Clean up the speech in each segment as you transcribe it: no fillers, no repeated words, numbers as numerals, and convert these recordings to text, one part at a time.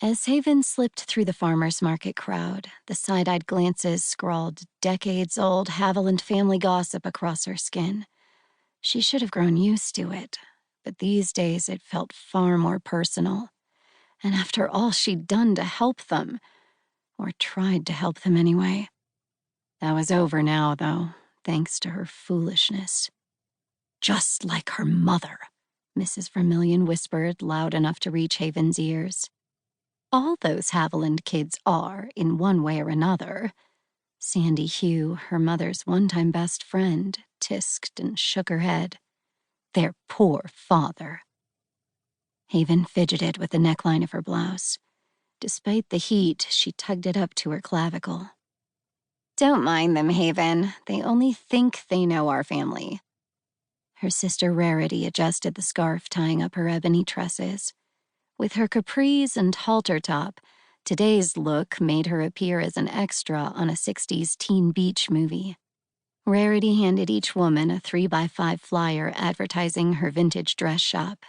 As Haven slipped through the farmer's market crowd, the side-eyed glances scrawled decades-old Haviland family gossip across her skin. She should have grown used to it, but these days it felt far more personal. And after all she'd done to help them, or tried to help them anyway. That was over now, though, thanks to her foolishness. Just like her mother, Mrs. Vermillion whispered, loud enough to reach Haven's ears. All those Haviland kids are, in one way or another. Sandy Hugh, her mother's one-time best friend, tisked and shook her head. Their poor father. Haven fidgeted with the neckline of her blouse. Despite the heat, she tugged it up to her clavicle. Don't mind them, Haven. They only think they know our family. Her sister Rarity adjusted the scarf tying up her ebony tresses. With her capris and halter top, today's look made her appear as an extra on a 60s teen beach movie. Rarity handed each woman a 3x5 flyer advertising her vintage dress shop.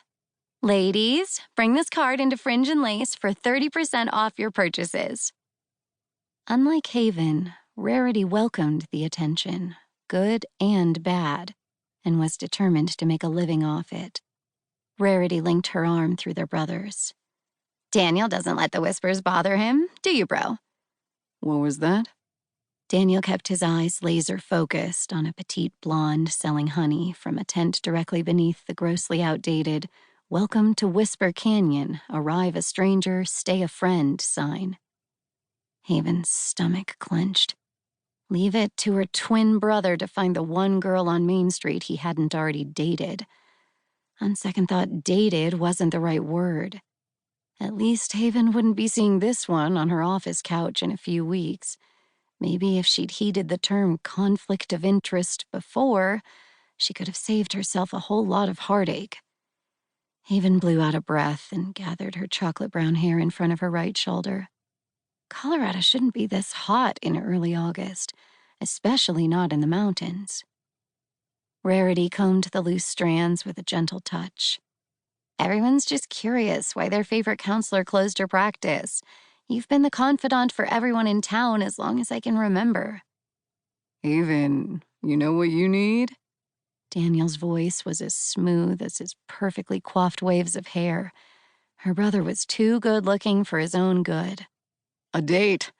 Ladies, bring this card into Fringe and Lace for 30% off your purchases. Unlike Haven, Rarity welcomed the attention, good and bad, and was determined to make a living off it. Rarity linked her arm through their brothers. Daniel doesn't let the whispers bother him, do you, bro? What was that? Daniel kept his eyes laser-focused on a petite blonde selling honey from a tent directly beneath the grossly outdated "Welcome to Whisper Canyon, arrive a stranger, stay a friend" sign. Haven's stomach clenched. Leave it to her twin brother to find the one girl on Main Street he hadn't already dated. On second thought, dated wasn't the right word. At least Haven wouldn't be seeing this one on her office couch in a few weeks. Maybe if she'd heeded the term conflict of interest before, she could have saved herself a whole lot of heartache. Haven blew out a breath and gathered her chocolate brown hair in front of her right shoulder. Colorado shouldn't be this hot in early August, especially not in the mountains. Rarity combed the loose strands with a gentle touch. Everyone's just curious why their favorite counselor closed her practice. You've been the confidant for everyone in town as long as I can remember. Haven, you know what you need? Daniel's voice was as smooth as his perfectly coiffed waves of hair. Her brother was too good-looking for his own good. A date.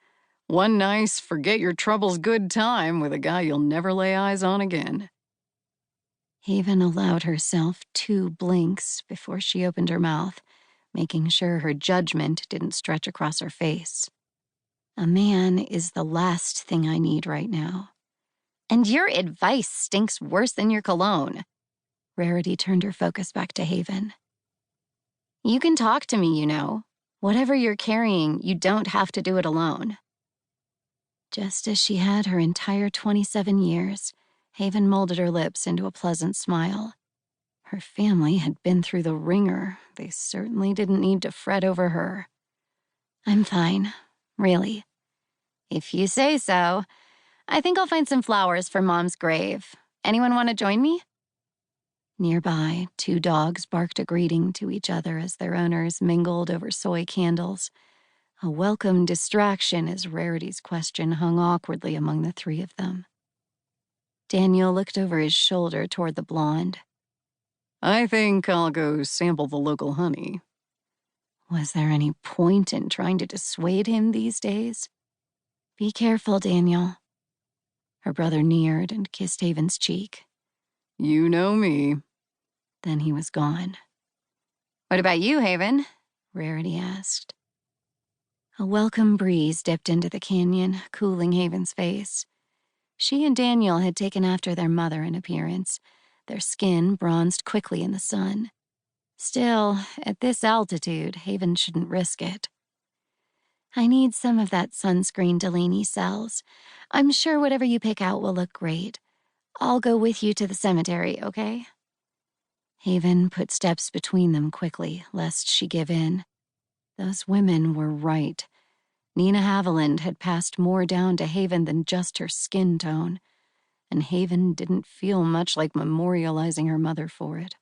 One nice, forget-your-troubles good time with a guy you'll never lay eyes on again. Haven allowed herself 2 blinks before she opened her mouth, making sure her judgment didn't stretch across her face. A man is the last thing I need right now. And your advice stinks worse than your cologne. Rarity turned her focus back to Haven. You can talk to me, you know. Whatever you're carrying, you don't have to do it alone. Just as she had her entire 27 years, Haven molded her lips into a pleasant smile. Her family had been through the ringer. They certainly didn't need to fret over her. I'm fine, really. If you say so. I think I'll find some flowers for Mom's grave. Anyone want to join me? Nearby, 2 dogs barked a greeting to each other as their owners mingled over soy candles. A welcome distraction as Rarity's question hung awkwardly among the 3 of them. Daniel looked over his shoulder toward the blonde. I think I'll go sample the local honey. Was there any point in trying to dissuade him these days? Be careful, Daniel. Her brother neared and kissed Haven's cheek. You know me. Then he was gone. What about you, Haven? Rarity asked. A welcome breeze dipped into the canyon, cooling Haven's face. She and Daniel had taken after their mother in appearance, their skin bronzed quickly in the sun. Still, at this altitude, Haven shouldn't risk it. I need some of that sunscreen Delaney sells. I'm sure whatever you pick out will look great. I'll go with you to the cemetery, okay? Haven put steps between them quickly, lest she give in. Those women were right. Nina Haviland had passed more down to Haven than just her skin tone, and Haven didn't feel much like memorializing her mother for it.